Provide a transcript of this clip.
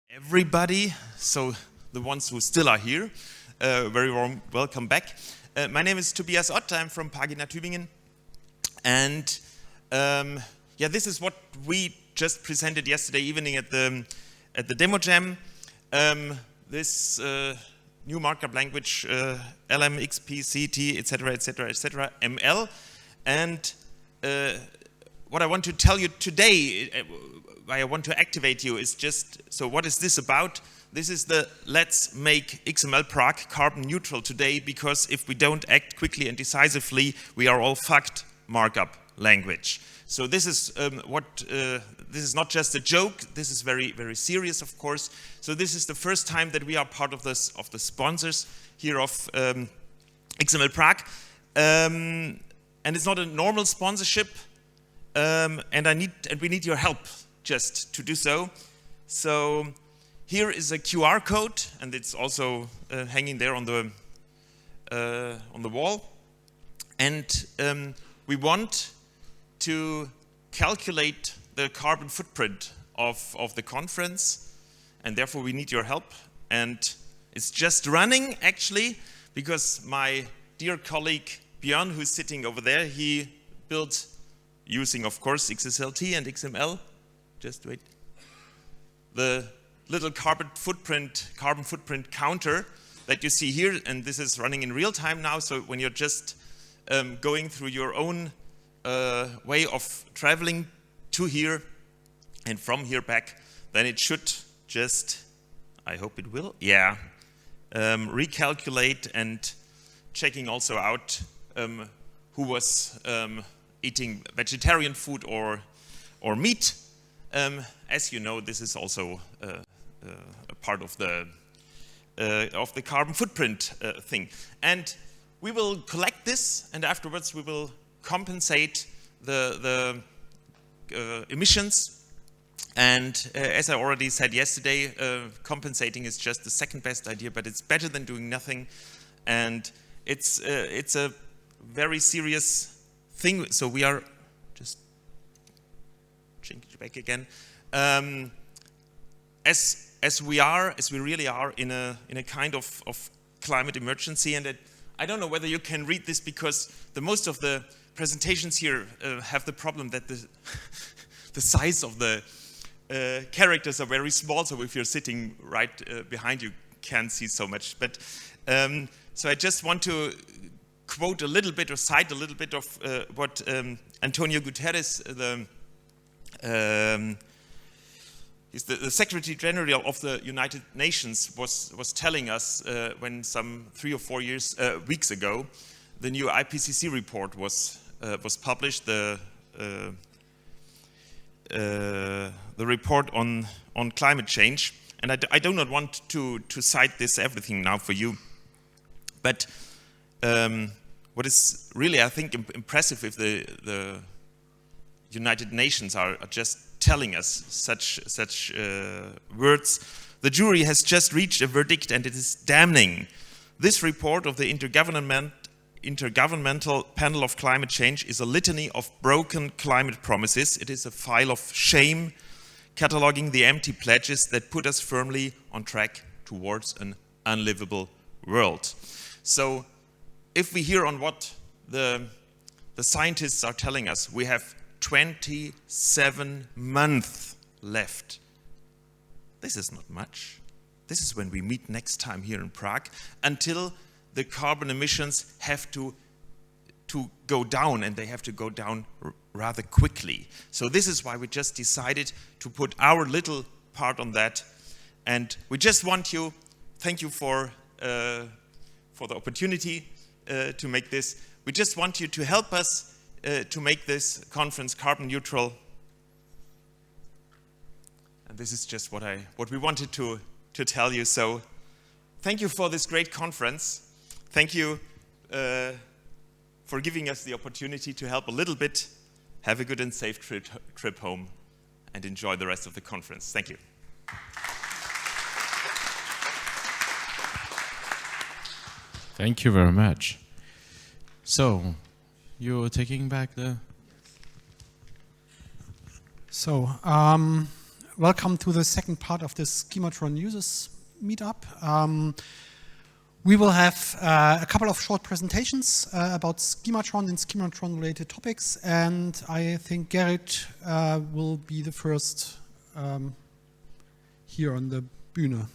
Everybody, so the ones who still are here, very warm welcome back. My name is Tobias Ott, I'm from Prague, Tübingen, and this is what we just presented yesterday evening at the demo jam. This new markup language, LM, XP, CT, etc., etc., etc., ML, and what I want to tell you today, why I want to activate you is just, so what is this about? This is the let's make XML Prague carbon neutral today, because if we don't act quickly and decisively, we are all fucked markup language. So this is this is not just a joke, this is very, very serious, of course. So this is the first time that we are part of the sponsors here of XML Prague. And it's not a normal sponsorship, and we need your help just to do so. So here is a QR code, and it's also hanging there on the wall. And we want to calculate the carbon footprint of the conference, and therefore we need your help. And it's just running, actually, because my dear colleague Björn, who's sitting over there, he built, using, of course, XSLT and XML. Just wait. The little carbon footprint counter that you see here, and this is running in real time now. So when you're just going through your own way of traveling to here and from here back, then it should just, I hope it will, recalculate, and checking also out who was eating vegetarian food or meat. As you know, this is also a part of the carbon footprint thing. And we will collect this, and afterwards we will compensate the emissions. And as I already said yesterday, compensating is just the second best idea, but it's better than doing nothing. And it's a very serious thing. So we are just back again. As we really are in a kind of climate emergency, and I don't know whether you can read this, because most of the presentations here have the problem that the size of the characters are very small. So if you're sitting right behind, you can't see so much. But so I just want to quote a little bit or cite a little bit of what Antonio Guterres, he's the Secretary General of the United Nations, was telling us when some 3 or 4 weeks ago, the new IPCC report was published, the report on climate change. And I do not want to cite this everything now for you, but what is really, I think, impressive if the United Nations are just telling us such words. The jury has just reached a verdict, and it is damning. This report of the Intergovernmental Panel of Climate Change is a litany of broken climate promises. It is a file of shame, cataloging the empty pledges that put us firmly on track towards an unlivable world. So if we hear on what the scientists are telling us, we have 27 months left. This is not much. This is when we meet next time here in Prague, until the carbon emissions have to go down, and they have to go down rather quickly. So this is why we just decided to put our little part on that. And we just want you, thank you for the opportunity to make this. We just want you to help us to make this conference carbon neutral. And this is just what we wanted to tell you. So thank you for this great conference. Thank you for giving us the opportunity to help a little bit. Have a good and safe trip home, and enjoy the rest of the conference. Thank you. Thank you very much. So, you're taking back the... So, welcome to the second part of this Schematron users meetup. We will have a couple of short presentations about Schematron and Schematron-related topics, and I think Gerrit will be the first here on the Bühne.